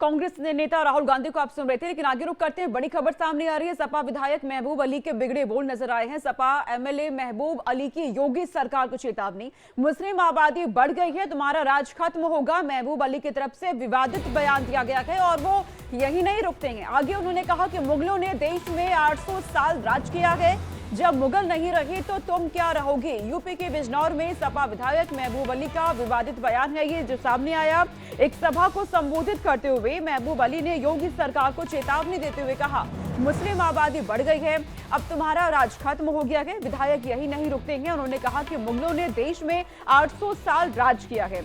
कांग्रेस नेता राहुल गांधी को आप सुन रहे थे, लेकिन आगे रुक करते हैं। बड़ी खबर सामने आ रही है। सपा विधायक महबूब अली के बिगड़े बोल नजर आए हैं। सपा एमएलए महबूब अली की योगी सरकार को चेतावनी, मुस्लिम आबादी बढ़ गई है, तुम्हारा राज खत्म होगा। महबूब अली की तरफ से विवादित बयान दिया गया है और वो यही नहीं रुकते हैं। आगे उन्होंने कहा कि मुगलों ने देश में 800 साल राज किया है, जब मुगल नहीं रहे तो तुम क्या रहोगे। यूपी के बिजनौर में सपा विधायक महबूब अली का विवादित बयान है ये जो सामने आया। एक सभा को संबोधित करते हुए महबूब अली ने योगी सरकार को चेतावनी देते हुए कहा, मुस्लिम आबादी बढ़ गई है, अब तुम्हारा राज खत्म हो गया है। विधायक यही नहीं रुकते हैं। उन्होंने कहा कि मुगलों ने देश में 800 साल राज किया है।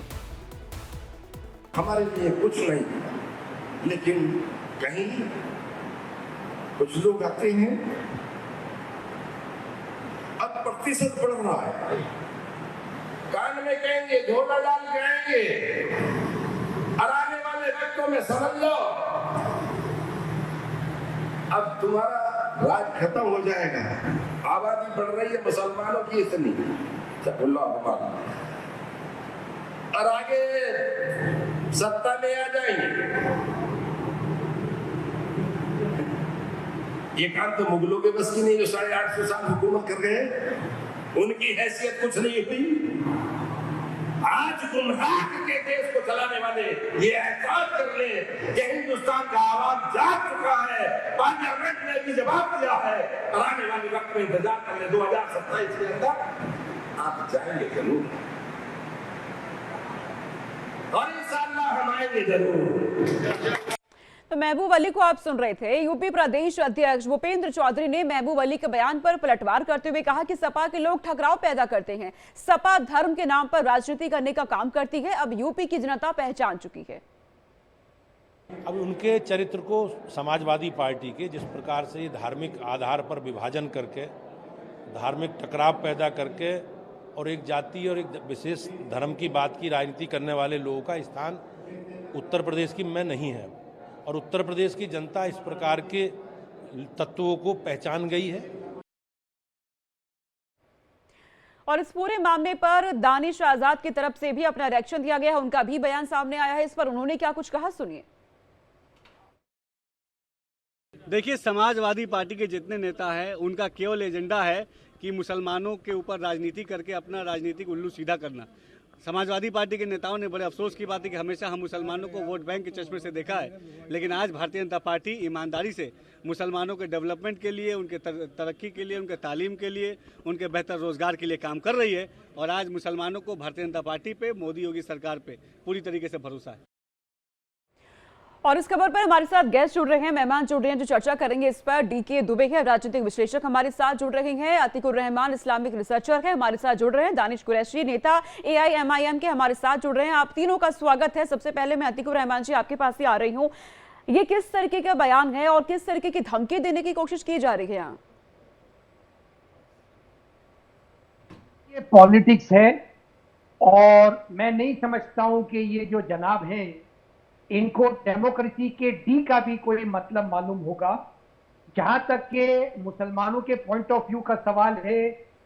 हमारे लिए कुछ नहीं, लेकिन कहीं कुछ लोग आते हैं, अब प्रतिशत बढ़ रहा है, कान में कहेंगे, झोला डाल कहेंगे, और आने वाले वक्तों में समझ लो अब तुम्हारा राज खत्म हो जाएगा। आबादी बढ़ रही है मुसलमानों की इतनी, और आगे सत्ता में आ जाएंगे। ये काम तो मुगलों के बस की नहीं, जो 850 साल हुकूमत कर गए, उनकी हैसियत कुछ नहीं हुई। आज गुमराह के देश को चलाने वाले ये एहसास कर ले कि हिंदुस्तान का आवाज जाग चुका है, पार्लियामेंट ने भी जवाब दिया है, और आने वाले वक्त में इंतजार कर ले। 2027 के अंदर आप जाएंगे जरूर, और इंशाअल्लाह हम आएंगे जरूर। तो महबूब अली को आप सुन रहे थे। यूपी प्रदेश अध्यक्ष भूपेंद्र चौधरी ने महबूब अली के बयान पर पलटवार करते हुए कहा कि सपा के लोग ठकराव पैदा करते हैं, सपा धर्म के नाम पर राजनीति करने का काम करती है, अब यूपी की जनता पहचान चुकी है। अब उनके चरित्र को समाजवादी पार्टी के जिस प्रकार से धार्मिक आधार पर विभाजन करके, धार्मिक टकराव पैदा करके और एक जाति और एक विशेष धर्म की बात की राजनीति करने वाले लोगों का स्थान उत्तर प्रदेश की में नहीं है, और उत्तर प्रदेश की जनता इस प्रकार के तत्वों को पहचान गई है। और इस पूरे मामले पर दानिश आजाद की तरफ से भी अपना रिएक्शन दिया गया है, उनका भी बयान सामने आया है। इस पर उन्होंने क्या कुछ कहा, सुनिए। देखिए, समाजवादी पार्टी के जितने नेता हैं उनका केवल एजेंडा है कि मुसलमानों के ऊपर राजनीति करके अपना राजनीतिक उल्लू सीधा करना। समाजवादी पार्टी के नेताओं ने बड़े अफसोस की बात है कि हमेशा हम मुसलमानों को वोट बैंक के चश्मे से देखा है, लेकिन आज भारतीय जनता पार्टी ईमानदारी से मुसलमानों के डेवलपमेंट के लिए, उनके तरक्की के लिए, उनके तालीम के लिए, उनके बेहतर रोजगार के लिए काम कर रही है। और आज मुसलमानों को भारतीय जनता पार्टी पे, मोदी योगी सरकार पे पूरी तरीके से भरोसा है। और इस खबर पर हमारे साथ गेस्ट जुड़ रहे हैं, मेहमान जुड़ रहे हैं जो चर्चा करेंगे इस पर। डीके दुबे है, राजनीतिक विश्लेषक हमारे साथ जुड़ रहे हैं। अतीकुर रहमान इस्लामिक रिसर्चर है, हमारे साथ जुड़ रहे हैं। दानिश कुरैशी नेता AIMIM के हमारे साथ जुड़ रहे हैं। आप तीनों का स्वागत है। सबसे पहले मैं अतीकुर रहमान जी आपके पास ही आ रही हूँ। ये किस तरीके का बयान है और किस तरीके की धमकी देने की कोशिश की जा रही है यहाँ? ये पॉलिटिक्स है, और मैं नहीं समझता हूं कि ये जो जनाब हैं इनको डेमोक्रेसी के डी का भी कोई मतलब मालूम होगा। जहां तक के मुसलमानों के पॉइंट ऑफ व्यू का सवाल है,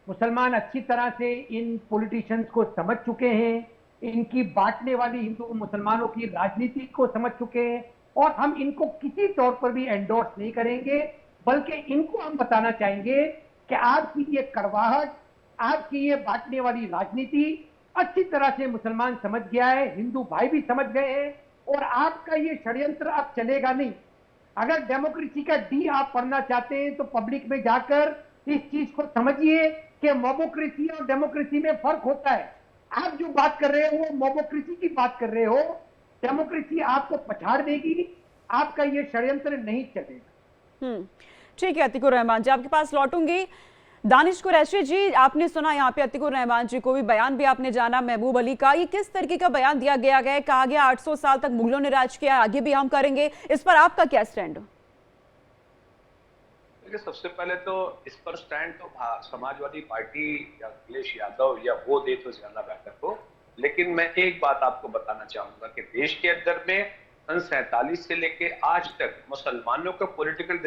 मुसलमान अच्छी तरह से इन पॉलिटिशियंस को समझ चुके हैं, इनकी बांटने वाली हिंदू मुसलमानों की राजनीति को समझ चुके हैं, और हम इनको किसी तौर पर भी एंडोर्स नहीं करेंगे, बल्कि इनको हम बताना चाहेंगे कि आपकी ये करवाहट, आपकी ये बांटने वाली राजनीति अच्छी तरह से मुसलमान समझ गया है, हिंदू भाई भी समझ गए हैं, और आपका ये षड्यंत्र अब चलेगा नहीं। अगर डेमोक्रेसी का डी आप पढ़ना चाहते हैं तो पब्लिक में जाकर इस चीज को समझिए कि मोबोक्रेसी और डेमोक्रेसी में फर्क होता है। आप जो बात कर रहे हो वो मोबोक्रेसी की बात कर रहे हो, डेमोक्रेसी आपको पछाड़ देगी, आपका ये षड्यंत्र नहीं चलेगा। ठीक है अतीकुर रहमान जी, आपके पास लौटूंगी। दानिश कुरैशी जी, आपने सुना यहाँ पे अतीकुर रहमान जी को भी, बयान भी आपने जाना महबूब अली का। ये किस तरीके का बयान दिया गया है? कहा गया 800 साल तक मुगलों ने राज किया, आगे भी हम करेंगे, इस पर आपका क्या स्टैंड? देखिए, सबसे पहले तो इस पर स्टैंड तो समाजवादी पार्टी या अखिलेश यादव या वो दे तो ज्यादा बेहतर हो, लेकिन मैं एक बात आपको बताना चाहूंगा कि देश के अंदर में सन 47 से लेके आज तक मुसलमानों का पॉलिटिकल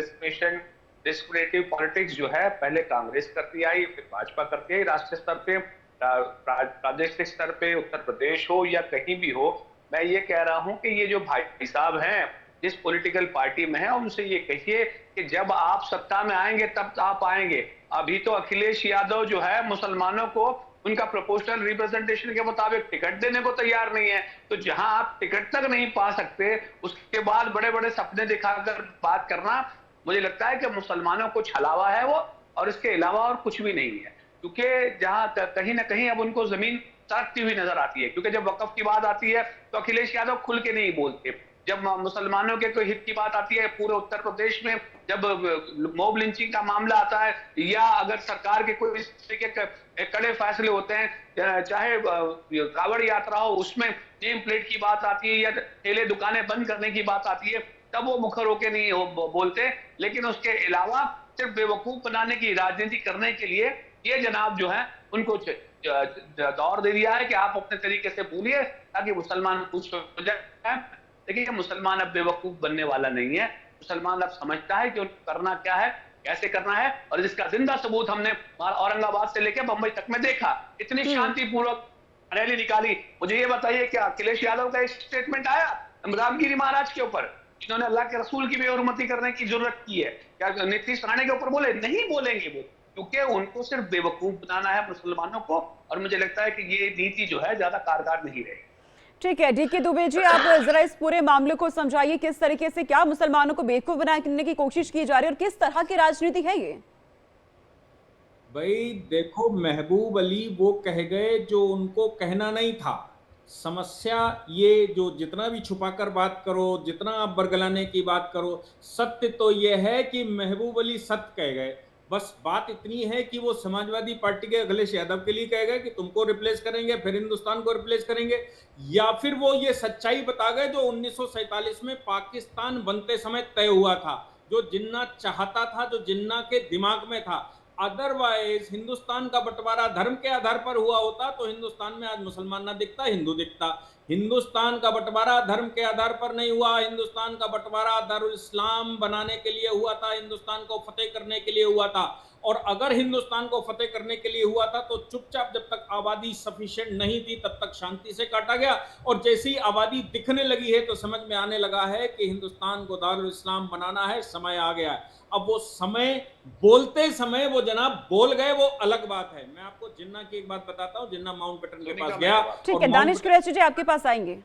डिस्क्रिमिनेटिव पॉलिटिक्स जो है, पहले कांग्रेस करती आई, फिर भाजपा करती आई, राष्ट्रीय स्तर पे, प्रादेशिक स्तर पे, उत्तर प्रदेश हो या कहीं भी हो, मैं ये कह रहा हूं कि ये जो भाई साहब हैं जिस पॉलिटिकल पार्टी में हैं, उनसे ये कहिए कि जब आप सत्ता में आएंगे तब आप आएंगे। अभी तो अखिलेश यादव जो है मुसलमानों को उनका प्रोपोर्शनल रिप्रेजेंटेशन के मुताबिक टिकट देने को तैयार नहीं है। तो जहां आप टिकट तक नहीं पा सकते, उसके बाद बड़े बड़े सपने दिखाकर बात करना, मुझे लगता है कि मुसलमानों को छलावा है वो, और इसके अलावा और कुछ भी नहीं है। क्योंकि जहां कहीं ना कहीं अब उनको जमीन सरकती हुई नजर आती है। क्योंकि जब वक्फ की बात आती है तो अखिलेश यादव खुल के नहीं बोलते। जब मुसलमानों के कोई हित की बात आती है, पूरे उत्तर प्रदेश में जब मॉब लिंचिंग का मामला आता है, या अगर सरकार के कोई इस तरीके के कड़े फैसले होते हैं, चाहे कावड़ यात्रा हो, उसमें नेम प्लेट की बात आती है या ठेले दुकानें बंद करने की बात आती है, तब वो मुखर होके नहीं बोलते। लेकिन उसके अलावा सिर्फ बेवकूफ बनाने की राजनीति करने के लिए ये जनाब जो है उनको दौर दे दिया है कि आप अपने तरीके से बोलिए ताकि मुसलमान खुश हो जाए। देखिए, मुसलमान अब बेवकूफ बनने वाला नहीं है। मुसलमान अब समझता है कि उनको करना क्या है, कैसे करना है, और जिसका जिंदा सबूत हमने औरंगाबाद से लेकर बंबई तक में देखा। इतनी शांतिपूर्वक रैली निकाली। मुझे ये बताइए कि अखिलेश यादव का एक स्टेटमेंट आया रामगिरी महाराज के ऊपर, जिन्होंने अल्लाह के रसूल की बेहुरमती करने की जरूरत की है, क्या नीतीश राणे के ऊपर बोले? नहीं बोलेंगे वो, क्योंकि उनको सिर्फ बेवकूफ बनाना है मुसलमानों को। और मुझे लगता है कि ये नीति जो है ज्यादा कारगर नहीं रहेगी। ठीक है, डीके दुबे जी, आप जरा इस पूरे मामले को समझाइए, किस तरीके से क्या मुसलमानों को बेवकूफ बनाने की कोशिश की जा रही है और किस तरह की राजनीति है ये? भाई देखो, महबूब अली वो कह गए जो उनको कहना नहीं था। समस्या ये जो जितना भी छुपाकर बात करो, जितना आप बरगलाने की बात करो, सत्य तो ये है कि महबूब अली सत्य कह गए। बस बात इतनी है कि वो समाजवादी पार्टी के अखिलेश यादव के लिए कह गए कि तुमको रिप्लेस करेंगे, फिर हिंदुस्तान को रिप्लेस करेंगे, या फिर वो ये सच्चाई बता गए जो 1947 में पाकिस्तान बनते समय तय हुआ था, जो जिन्ना चाहता था, जो जिन्ना के दिमाग में था। अदरवाइज हिंदुस्तान का बंटवारा धर्म के आधार पर हुआ होता तो हिंदुस्तान में आज मुसलमान ना दिखता, हिंदू दिखता। हिंदुस्तान का बंटवारा धर्म के आधार पर नहीं हुआ, हिंदुस्तान का बंटवारा दारुल इस्लाम बनाने के लिए हुआ था, हिंदुस्तान को फतेह करने के लिए हुआ था। और अगर हिंदुस्तान को फतेह करने के लिए हुआ था तो चुपचाप जब तक आबादी सफिशिएंट नहीं थी तब तक शांति से काटा गया, और जैसी आबादी दिखने लगी है तो समझ में आने लगा है कि हिंदुस्तान को दारुल इस्लाम बनाना है, समय आ गया है। अब वो समय बोलते समय वो जनाब बोल गए, वो अलग बात है। मैं आपको जिन्ना की एक बात बताता हूँ। जिन्ना माउंटबेटन के पास गया। ठीक है, दानिश कुरैशी जी आपके पास आएंगे।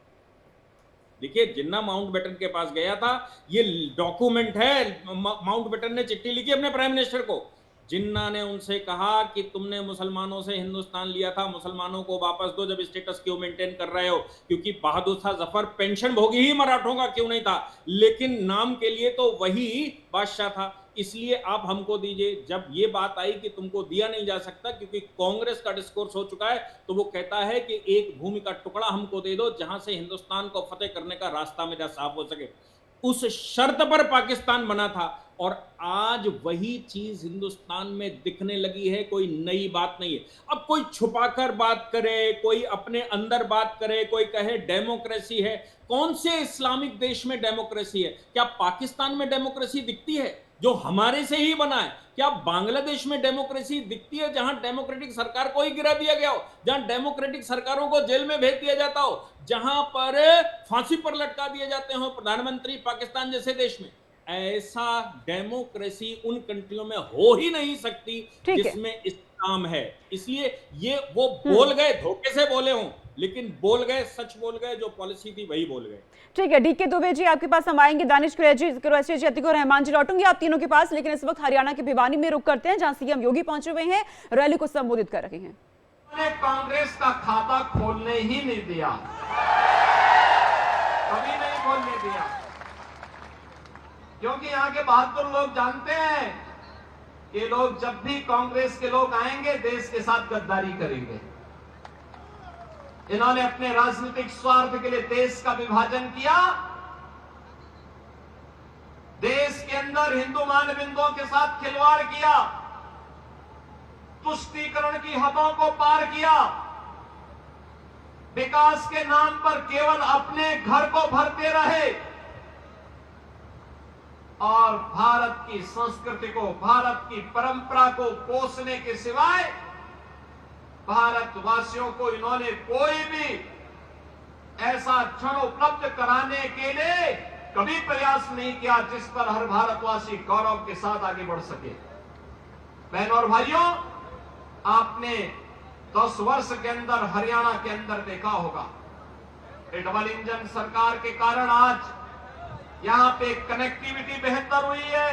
देखिए, जिन्ना माउंटबेटन के पास गया था, ये डॉक्यूमेंट है। माउंटबेटन ने चिट्ठी लिखी अपने प्राइम मिनिस्टर को। जिन्ना ने उनसे कहा कि तुमने मुसलमानों से हिंदुस्तान लिया था, मुसलमानों को वापस दो। जब स्टेटस क्यों मेंटेन कर रहे हो? क्योंकि बहादुर शाह जफर पेंशन भोगी ही मराठों का क्यों नहीं था, लेकिन नाम के लिए तो वही बादशाह था, इसलिए आप हमको दीजिए। जब ये बात आई कि तुमको दिया नहीं जा सकता क्योंकि कांग्रेस का डिस्कोर्स हो चुका है, तो वो कहता है कि एक भूमि का टुकड़ा हमको दे दो जहां से हिंदुस्तान को फतेह करने का रास्ता मेरा साफ हो सके। उस शर्त पर पाकिस्तान बना था, और आज वही चीज हिंदुस्तान में दिखने लगी है। कोई नई बात नहीं है। अब कोई छुपाकर बात करे, कोई अपने अंदर बात करे, कोई कहे डेमोक्रेसी है। कौन से इस्लामिक देश में डेमोक्रेसी है? क्या पाकिस्तान में डेमोक्रेसी दिखती है जो हमारे से ही बना है? क्या बांग्लादेश में डेमोक्रेसी दिखती है जहां डेमोक्रेटिक सरकार को ही गिरा दिया गया हो, जहां डेमोक्रेटिक सरकारों को जेल में भेज दिया जाता हो, जहां पर फांसी पर लटका दिए जाते हो प्रधानमंत्री पाकिस्तान जैसे देश में? ऐसा डेमोक्रेसी उन कंट्रियों में हो ही नहीं सकती जिसमें इस्लाम है। इसलिए ये वो बोल गए, धोखे से बोले हों, लेकिन बोल गए, सच बोल गए, जो पॉलिसी थी वही बोल गए। ठीक है, डीके दुबे जी आपके पास हम आएंगे, दानिश कुरैशी जी, अतीक और रहमान जी लौटूंगी आप तीनों के पास, लेकिन इस वक्त हरियाणा के भिवानी में रुक करते हैं जहां सीएम योगी पहुंचे हुए हैं, रैली को संबोधित कर रहे हैं। कांग्रेस का खाता खोलने ही नहीं दिया, कभी नहीं खोलने दिया, क्योंकि यहाँ के बहादुर लोग जानते हैं कि लोग जब भी कांग्रेस के लोग आएंगे देश के साथ गद्दारी करेंगे। इन्होंने अपने राजनीतिक स्वार्थ के लिए देश का विभाजन किया, देश के अंदर हिंदू मानबिंदुओं के साथ खिलवाड़ किया, तुष्टीकरण की हदों को पार किया, विकास के नाम पर केवल अपने घर को भरते रहे और भारत की संस्कृति को, भारत की परंपरा को पोषने के सिवाय भारतवासियों को इन्होंने कोई भी ऐसा क्षण उपलब्ध कराने के लिए कभी प्रयास नहीं किया जिस पर हर भारतवासी गौरव के साथ आगे बढ़ सके। बहनों और भाइयों, आपने 10 वर्ष के अंदर हरियाणा के अंदर देखा होगा, डबल इंजन सरकार के कारण आज यहां पे कनेक्टिविटी बेहतर हुई है,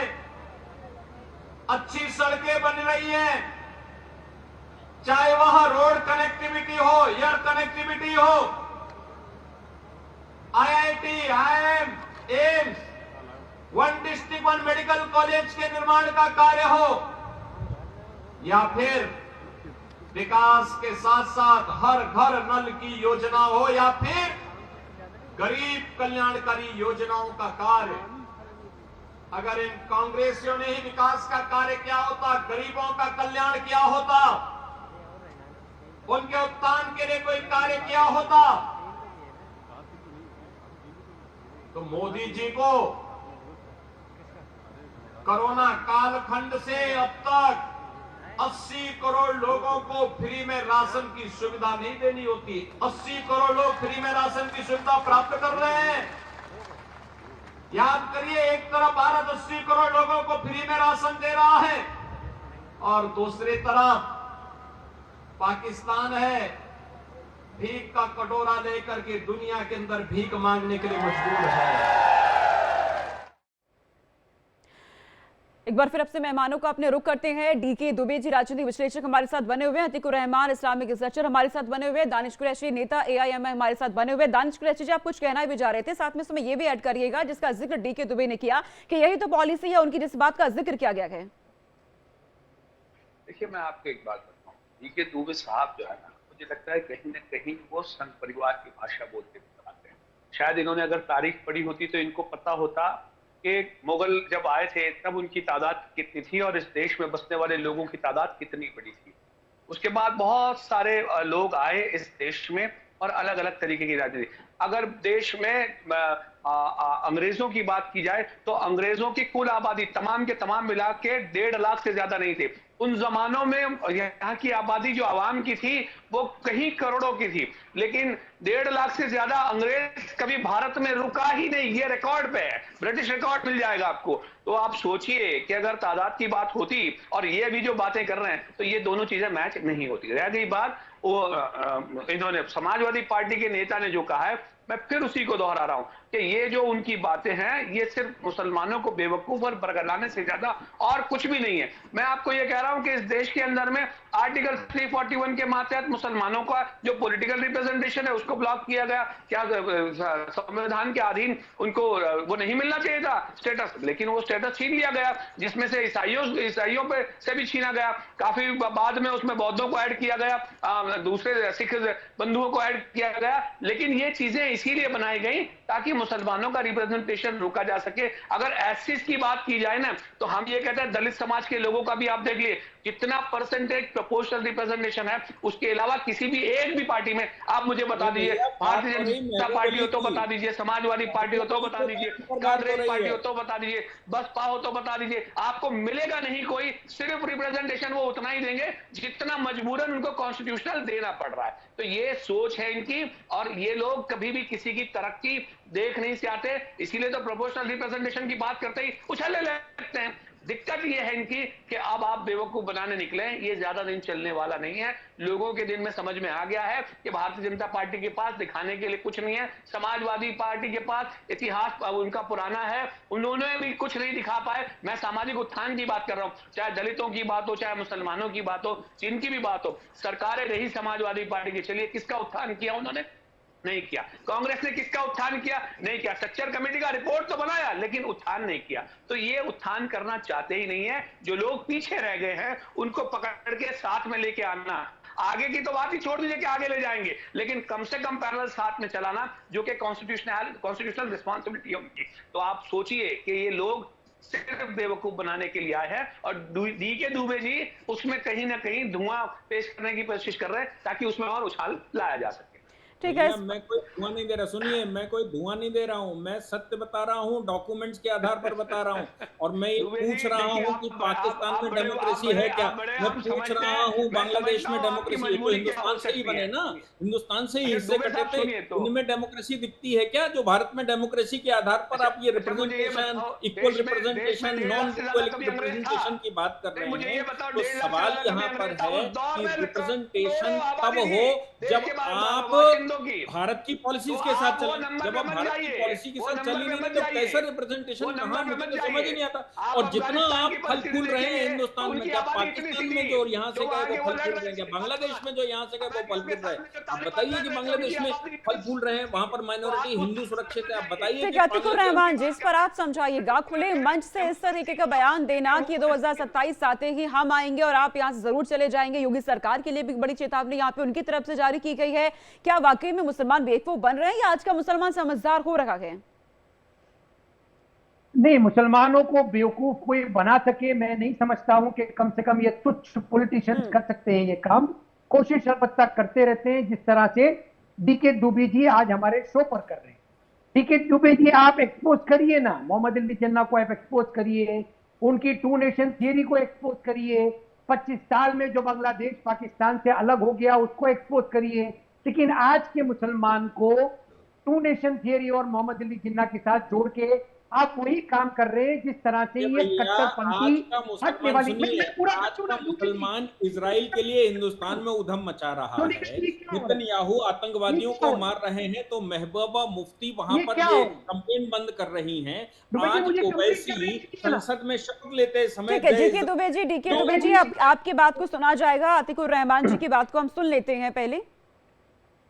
अच्छी सड़कें बन रही हैं, चाहे वहां रोड कनेक्टिविटी हो, एयर कनेक्टिविटी हो, IIT, IIM, AIIMS, one district one medical college के निर्माण का कार्य हो, या फिर विकास के साथ साथ हर घर नल की योजना हो, या फिर गरीब कल्याणकारी योजनाओं का कार्य। अगर इन कांग्रेसियों ने ही विकास का कार्य किया होता, गरीबों का कल्याण किया होता, उनके उत्थान के लिए कोई कार्य किया होता, तो मोदी जी को कोरोना कालखंड से अब तक 80 करोड़ लोगों को फ्री में राशन की सुविधा नहीं देनी होती। 80 करोड़ लोग फ्री में राशन की सुविधा प्राप्त कर रहे हैं। याद करिए, एक तरफ भारत 80 करोड़ लोगों को फ्री में राशन दे रहा है और दूसरी तरफ पाकिस्तान है, भीख का कटोरा लेकर के दुनिया के अंदर भीख मांगने के लिए मजबूर है। एक बार फिर अब से मेहमानों को अपने रुख करते हैं। डीके दुबे जी राजनीतिक विश्लेषक हमारे साथ बने हुए हैं, अतीकुर रहमान इस्लामिक रिसर्चर हमारे साथ बने हुए हैं, दानिश कुरैशी नेता एआईएमआई हमारे साथ बने हुए हैं। दानिश कुरैशी जी, आप कुछ कहना भी जा रहे थे, साथ में इसमें ये भी ऐड करिएगा जिसका जिक्र डीके दुबे ने किया कि यही तो पॉलिसी है उनकी जिस बात का जिक्र किया गया है। देखिए, मैं आपको एक बात बताऊं, डीके दुबे साहब जो है ना, मुझे लगता है कहीं ना कहीं वो संघ परिवार की भाषा बोलते नजर आते हैं। शायद इन्होंने अगर तारीख पढ़ी होती तो इनको पता होता कि मुगल जब आए थे तब उनकी तादाद कितनी थी और इस देश में बसने वाले लोगों की तादाद कितनी बड़ी थी। उसके बाद बहुत सारे लोग आए इस देश में और अलग अलग तरीके की राजनीति। अगर देश में अंग्रेजों की बात की जाए तो अंग्रेजों की कुल आबादी तमाम के तमाम मिला के 1.5 लाख से ज्यादा नहीं थे। उन जमानों में यहाँ की आबादी जो आवाम की थी वो कहीं करोड़ों की थी, लेकिन 1.5 लाख से ज्यादा अंग्रेज कभी भारत में रुका ही नहीं। ये रिकॉर्ड पे है, ब्रिटिश रिकॉर्ड मिल जाएगा आपको। तो आप सोचिए कि अगर तादाद की बात होती और ये भी जो बातें कर रहे हैं तो ये दोनों चीजें मैच नहीं होती। रह गई बात वो इन्होंने समाजवादी पार्टी के नेता ने जो कहा है, मैं फिर उसी को दोहरा रहा हूं कि ये जो उनकी बातें हैं ये सिर्फ मुसलमानों को बेवकूफ और बरगलाने से ज्यादा और कुछ भी नहीं है। मैं आपको ये कह रहा हूं कि इस देश के अंदर में आर्टिकल 341 के मातहत मुसलमानों का जो पॉलिटिकल रिप्रेजेंटेशन है उसको ब्लॉक किया गया। क्या संविधान के अधीन उनको वो नहीं मिलना चाहिए था स्टेटस, लेकिन वो स्टेटस छीन लिया गया, जिसमें से ईसाइयों पे से भी छीना गया। काफी बाद में उसमें बौद्धों को ऐड किया गया, दूसरे सिख बंधुओं को ऐड किया गया। लेकिन ये चीजें इसीलिए बनाई गई ताकि मुसलमानों का रिप्रेजेंटेशन रोका जा सके। अगर एससीज की बात की जाए ना तो हम ये कहते हैं दलित समाज के लोगों का भी आप देख लिए कितना परसेंटेज प्रोपोर्शनल रिप्रेजेंटेशन है। उसके अलावा किसी भी एक भी पार्टी में आप मुझे बता दीजिए, भारतीय जनता पार्टी हो तो बता दीजिए, समाजवादी पार्टी हो तो बता दीजिए, कांग्रेस पार्टी हो तो बता दीजिए, बसपा हो तो बता दीजिए, आपको मिलेगा नहीं कोई। सिर्फ रिप्रेजेंटेशन वो उतना ही देंगे जितना मजबूरन उनको कॉन्स्टिट्यूशनल देना पड़ रहा है। तो ये सोच है इनकी और ये लोग कभी भी किसी की तरक्की देख नहीं चाहते, इसीलिए तो प्रोपोर्शनल रिप्रेजेंटेशन की बात करते ही उछलने लगते हैं। दिक्कत यह है इनकी कि अब आप बेवकूफ बनाने निकले, ये ज्यादा दिन चलने वाला नहीं है। लोगों के दिन में समझ में आ गया है कि भारतीय जनता पार्टी के पास दिखाने के लिए कुछ नहीं है। समाजवादी पार्टी के पास इतिहास उनका पुराना है, उन्होंने भी कुछ नहीं दिखा पाए। मैं सामाजिक उत्थान की बात कर रहा हूं, चाहे दलितों की बात हो, चाहे मुसलमानों की बात हो, जिनकी भी बात हो। सरकारें रही समाजवादी पार्टी की, चलिए किसका उत्थान किया उन्होंने? नहीं किया। कांग्रेस ने किसका उत्थान किया? नहीं किया। स्ट्रक्चर कमेटी का रिपोर्ट तो बनाया लेकिन उत्थान नहीं किया। तो ये उत्थान करना चाहते ही नहीं है। जो लोग पीछे रह गए हैं उनको पकड़ के साथ में लेके आना। आगे की तो बात ही छोड़ दीजिए कि आगे ले जाएंगे, लेकिन कम से कम पैरेलल साथ में चलाना, जो कि कॉन्स्टिट्यूशनल रिस्पॉन्सिबिलिटी होगी। तो आप सोचिए कि ये लोग सिर्फ बेवकूफ बनाने के लिए आए हैं और डीके दुबे जी उसमें कहीं ना कहीं धुआं पेश करने की कोशिश कर रहे हैं ताकि उसमें और उछाल लाया जा सके। ठीक है। मैं कोई धुआं नहीं दे रहा, सुनिए, मैं कोई धुआं नहीं दे रहा हूं, मैं सत्य बता रहा हूं, डॉक्यूमेंट्स के आधार पर बता रहा हूं। और मैं ये पूछ रहा हूं कि पाकिस्तान में डेमोक्रेसी है क्या? मैं पूछ रहा हूं बांग्लादेश में डेमोक्रेसी है? तो हिंदुस्तान से ही बने ना, हिंदुस्तान से ही हिस्से कटे थे, इनमें डेमोक्रेसी दिखती है क्या? जो भारत में डेमोक्रेसी के आधार पर आप ये representation, equal representation, non equal representation की बात कर रहे हैं, तो सवाल यहाँ पर है कि रिप्रेजेंटेशन तब हो जब आप भारत की पॉलिसीज के साथ चलें। जब आप भारत की पॉलिसी के साथ चल ही नहीं रहे तो कैसा रिप्रेजेंटेशन, कहां, मुझे तो समझ ही नहीं आता। और जितना आप फल फूल रहे हैं हिंदुस्तान में, क्या पाकिस्तान में जो यहाँ से गए वो फल फूल रहे हैं, क्या बांग्लादेश में जो यहाँ से गए वो फल फूल रहे हैं? आप बताइए कि बांग्लादेश में फल फूल रहे हैं, वहां पर माइनॉरिटी हिंदू सुरक्षित है, आप बताइए। अतिकुर रहमान जी, इस पर आप समझाइएगा। खुले मंच से इस तरीके का बयान देना कि 2027 आते ही हम आएंगे और आप यहाँ से जरूर चले जाएंगे, योगी सरकार के लिए भी बड़ी चेतावनी यहाँ पे उनकी तरफ से जारी की गई है। क्या वाकई में मुसलमान बेवकूफ बन रहे हैं या आज का मुसलमान समझदार हो रहा है? नहीं, मुसलमानों को बेवकूफ कोई बना सके मैं नहीं समझता हूं कि कम से कम ये तुच्छ पॉलिटिशियंस कर सकते हैं ये काम। कोशिश अलबत्ता करते रहते हैं, जिस तरह से डीके दुबे जी आज हमारे शो पर कर रहे हैं। डीके दुबे जी आप एक्सपोज करिए ना, मोहम्मद अली जिन्ना को आप एक्सपोज करिए, उनकी टू नेशन थियरी को एक्सपोज करिए, 25 साल में जो बांग्लादेश पाकिस्तान से अलग हो गया उसको एक्सपोज करिए। लेकिन आज के मुसलमान को टू नेशन थियरी और मोहम्मद अली जिन्ना के साथ जोड़ के आप वही काम कर रहे हैं जिस तरह से ये कट्टरपंथी हटने वाली। मुसलमान इजराइल के लिए हिंदुस्तान में उधम मचा रहा है, नेतन्याहू आतंकवादियों को मार रहे हैं, तो महबूबा मुफ्ती वहां पर ये कैंपेन बंद कर रही हैं। आज ओवैसी संसद में शपथ लेते समय, डीके दुबे जी आपकी बात को सुना जाएगा, अतिकुर रहमान जी की बात को हम सुन लेते हैं पहले।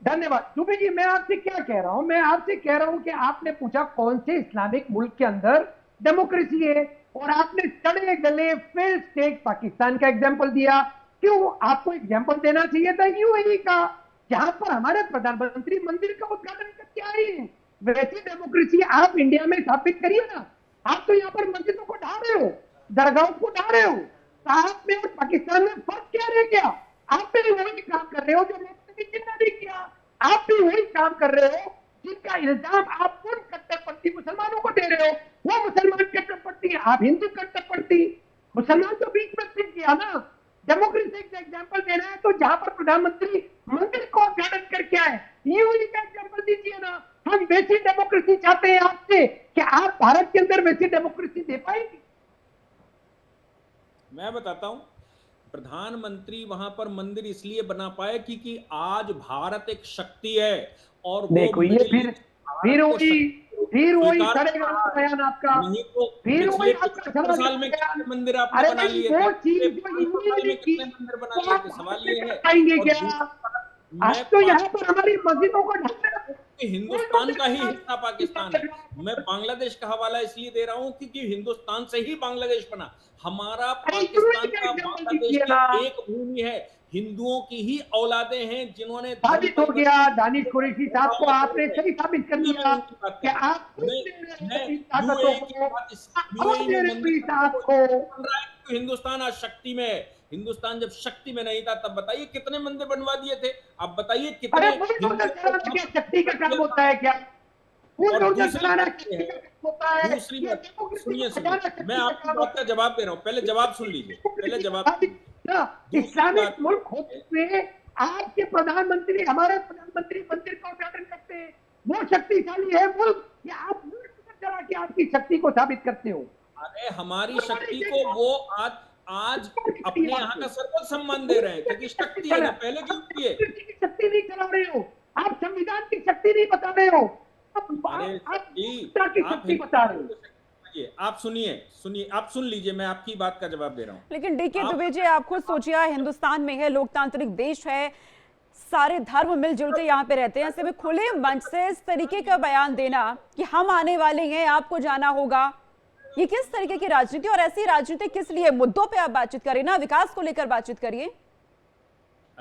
धन्यवाद। दुबे जी, मैं आपसे क्या कह रहा हूं, मैं आपसे कह रहा हूं कि आपने पूछा कौन से इस्लामिक मुल्क के अंदर डेमोक्रेसी है, और आपने सड़े गले फेल स्टेट पाकिस्तान का एग्जांपल दिया। क्यों? आपको एग्जांपल देना चाहिए था यूएई का, जहां पर हमारे प्रधानमंत्री मंदिर का उद्घाटन करके आए हैं। वैसी डेमोक्रेसी आप इंडिया में स्थापित करिए ना। आप तो यहाँ पर मस्जिदों को ढा रहे हो, दरगाहों को ढा रहे हो, तो आप में और पाकिस्तान में फर्क क्या रह गया? आप भी वही काम कर रहे हो जो जिन्ना नहीं किया, आप भी वही काम कर रहे हो जिनका इल्जाम आप उन कट्टरपंथी मुसलमानों को दे रहे हो। वो मुसलमान कट्टरपंथी, आप हिंदू कट्टरपंथी। मुसलमान तो बीच में फिर गया ना। डेमोक्रेसी का एग्जांपल देना है तो जहां पर प्रधानमंत्री मंदिर को उद्घाटन करके आए, यूएई का एग्जांपल दीजिए ना। हम वैसी डेमोक्रेसी चाहते हैं आपसे कि आप भारत के अंदर वैसी डेमोक्रेसी दे पाएंगे? मैं बताता हूं, प्रधानमंत्री वहां पर मंदिर इसलिए बना पाए क्योंकि आज भारत एक शक्ति है, और देखो ये फिर वही करेगा बयान आपका, फिर वही आपका साल में कितने मंदिर आपने बना लिए थे? वो चीज जो कितने मंदिर बना लिए थे? सवाल ये है। पाएंगे क्या? आज तो यहाँ पर हमारी मस्जिदों को ढकना हिंदुस्तान का ही हिस्सा पाकिस्तान है। मैं बांग्लादेश का हवाला इसलिए दे रहा हूं क्योंकि हिंदुस्तान से ही बांग्लादेश बना। हमारा पाकिस्तान का बांग्लादेश की एक भूमि है, हिंदुओं की ही औलादे हैं जिन्होंने साबित हो गया। दानिश कुरैशी साहब को आपने सही साबित कर दिया कि आप हिंदुस्तान आज शक्ति में है। हिंदुस्तान जब शक्ति में नहीं था तब बताइए कितने मंदिर बनवा दिए थे? आप बताइए कितने। शक्ति का काम होता है क्या? दूसरी बात सुनिए, मैं आपकी बात का जवाब दे रहा हूँ, पहले जवाब सुन लीजिए, पहले जवाब। इस्लामिक मुल्क होते हुए आपके प्रधानमंत्री, हमारे प्रधानमंत्री मंदिर का उद्घाटन करते हैं, वो शक्तिशाली है मुल्क, या आप मुल्क चला के आपकी शक्ति को साबित करते हो? अरे हमारी शक्ति को वो आज अपने यहाँ का सर्वोच्च सम्मान दे रहे हैं क्योंकि शक्ति है ना। पहले क्यों किए? शक्ति नहीं चला रहे हो आप, संविधान की शक्ति नहीं बता रहे हो, शक्ति बता रहे हो। आप सुनिए, आप सुन लीजिए, मैं आपकी बात का जवाब दे रहा हूँ। लेकिन डीके दुबे जी, आप खुद सोचिए, हिंदुस्तान में है, लोकतांत्रिक देश है, सारे धर्म मिलजुल के यहाँ पे रहते हैं, ऐसे में खुले मंच से इस तरीके का बयान देना कि हम आने वाले हैं, आपको जाना होगा, ये किस तरीके की राजनीति? और ऐसी राजनीति किस लिए? मुद्दों पे आप बातचीत करिए ना, विकास को लेकर बातचीत करिए।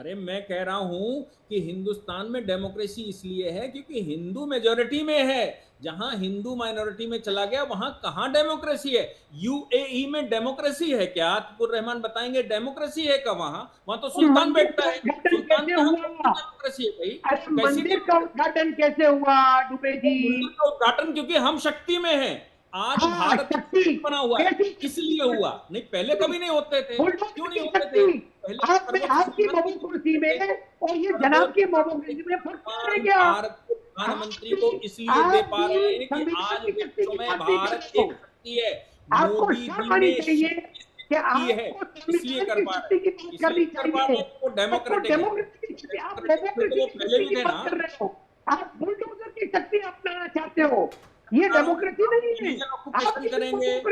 अरे मैं कह रहा हूं कि हिंदुस्तान में डेमोक्रेसी इसलिए है क्योंकि हिंदू मेजॉरिटी में है। जहां हिंदू माइनॉरिटी में चला गया वहां कहां डेमोक्रेसी है? यूएई में डेमोक्रेसी है क्या? आतिकुर रहमान बताएंगे डेमोक्रेसी है क्या? वहां तो सुल्तान बैठता है। सुल्तान कैसे कहां हुआ? डेमोक्रेसी है भाई? अरे कैसी मंदिर का उद्घाटन कैसे हुआ दुबे जी? मंदिर का उद्घाटन क्योंकि हम शक्ति में हैं। आज हाँ, भारत शक्ति बना हुआ है कैसी? इसलिए हुआ। नहीं पहले कभी नहीं होते थे। क्यों नहीं होते थे? शक्ति पहले आप में आपकी मोमोकुर्सी में और ये जनाब की मोमोकुर्सी में फर्क क्या है क्या? भारत के प्रधानमंत्री को इसलिए दे पा रहे हैं कि आज विश्व में भारत एक शक्ति है। आपको मोदी शर्म जी आनी ने चाहिए कि है आपको इसलिए कर पा शक्ति की रहे बात करनी चाहिए। वो डेमोक्रेटिक आप डेमोक्रेसी की पहले भी शक्ति थे की ना। बात कर रहे हो। आप बुलडोजर की शक्ति अपनाना चाहते हो। ये डेमोक्रेसी नहीं है। आप करेंगे, आप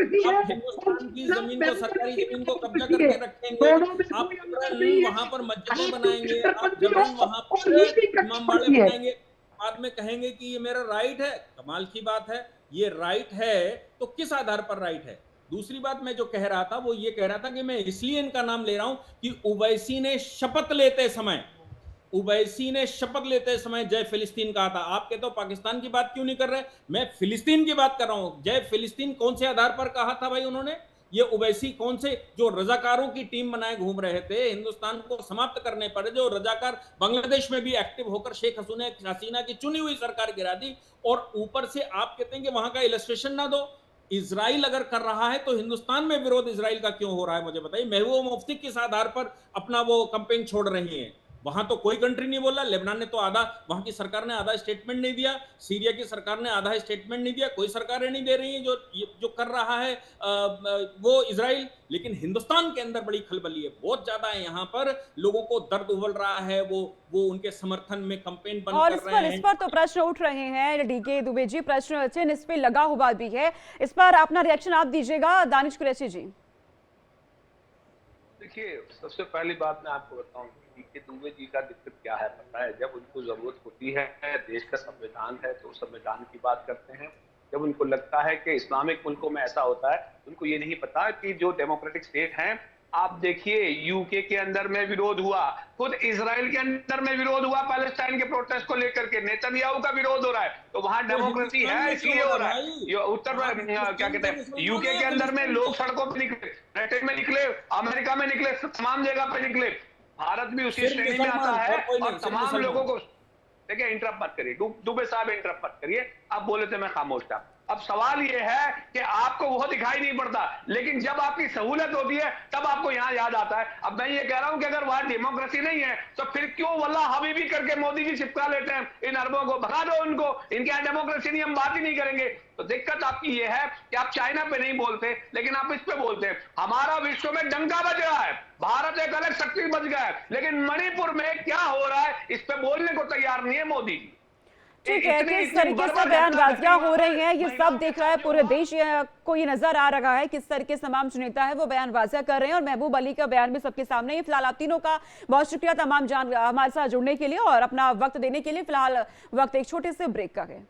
हिंदुस्तान की जमीन को, सरकारी जमीन को कब्जा करके रखेंगे, आप जबरन वहां पर मस्जिदें बनाएंगे, आप जबरन वहां पर इमामबाड़े बनाएंगे, बाद में कहेंगे कि ये मेरा राइट है। कमाल की बात है। ये राइट है तो किस आधार पर राइट है? दूसरी बात मैं जो कह रहा था वो ये कह रहा था कि मैं इसलिए इनका नाम ले रहा हूं कि ओवैसी ने शपथ लेते समय जय फिलिस्तीन कहा था। आप कहते हो पाकिस्तान की बात क्यों नहीं कर रहे? मैं फिलिस्तीन की बात कर रहा हूं। जय फिलिस्तीन कौन से आधार पर कहा था भाई उन्होंने? ये ओवैसी कौन से जो रजाकारों की टीम बनाए घूम रहे थे हिंदुस्तान को समाप्त करने पर, जो रजाकार बांग्लादेश में भी एक्टिव होकर शेख हसीना की चुनी हुई सरकार गिरा दी, और ऊपर से आप कहते हैं कि वहां का इलस्ट्रेशन ना दो। इजराइल अगर कर रहा है तो हिंदुस्तान में विरोध इजराइल का क्यों हो रहा है? मुझे बताइए। महबूबा मुफ्ती किस आधार पर अपना वो कैंपेन छोड़ रही है? वहां तो कोई कंट्री नहीं बोला। लेबनान ने तो आधा, वहां की सरकार ने आधा स्टेटमेंट नहीं दिया, सीरिया की सरकार ने आधा स्टेटमेंट नहीं दिया, कोई सरकारें नहीं दे रही हैं जो कर रहा है वो इजराइल। लेकिन हिंदुस्तान के अंदर बड़ी खलबली है, बहुत ज्यादा है। यहाँ पर लोगों को दर्द उबल रहा है, वो उनके समर्थन में कैंपेन बंद और कर रहे हैं। इस पर तो प्रश्न उठ रहे हैं डीके दुबे जी, प्रश्न चिन्ह इस पे लगा हुआ भी है। इस पर अपना रिएक्शन आप दीजिएगा दानिश कुरैशी जी। देखिए, सबसे पहली बात मैं आपको बताऊं कि दुबे जी का दिक्कत क्या है पता है? जब उनको जरूरत होती है, देश का संविधान है तो संविधान की बात करते हैं। जब उनको लगता है कि इस्लामिक मुल्कों में ऐसा होता है, उनको ये नहीं पता कि जो डेमोक्रेटिक स्टेट हैं, आप देखिए यूके के अंदर में विरोध हुआ, खुद इजराइल के अंदर में विरोध हुआ पैलेस्टाइन के प्रोटेस्ट को लेकर के, नेतन्याहू का विरोध हो रहा है। तो वहां डेमोक्रेसी है इसलिए हो रहा है। ये उत्तर क्या कहते हैं, यूके के अंदर में लोग सड़कों पर निकले, ब्रिटेन में निकले, अमेरिका में निकले, तमाम जगह पे निकले। भारत भी उसी श्रेणी में आता है और तमाम लोगों को। देखिए, इंटरप्ट मत करिए दुबे साहब, इंटरप्ट मत करिए। आप बोले थे मैं खामोश था। अब सवाल यह है कि आपको वो दिखाई नहीं पड़ता, लेकिन जब आपकी सहूलत होती है तब आपको यहां याद आता है। अब मैं ये कह रहा हूं कि अगर वहां डेमोक्रेसी नहीं है तो फिर क्यों वल्ला हबीबी करके मोदी जी चिपका लेते हैं इन अरबों को? भगा दो उनको, इनके यहां डेमोक्रेसी नहीं, हम बात ही नहीं करेंगे। तो दिक्कत आपकी ये है कि आप चाइना पे नहीं बोलते, लेकिन आप इस पे बोलते हैं। हमारा विश्व में डंका बज रहा है, भारत एक अलग शक्ति बच गया है, लेकिन मणिपुर में क्या हो रहा है इस पे बोलने को तैयार नहीं है मोदी जी। ठीक है, किस तरीके से बयानबाजियां हो रही हैं ये सब देख रहा है पूरे देश को। ये नजर आ रहा है किस तरीके से तमाम जो नेता है वो बयानबाजियां कर रहे हैं, और महबूब अली का बयान भी सबके सामने है। फिलहाल आप तीनों का बहुत शुक्रिया तमाम हमारे साथ जुड़ने के लिए और अपना वक्त देने के लिए। फिलहाल वक्त एक छोटे से ब्रेक का है।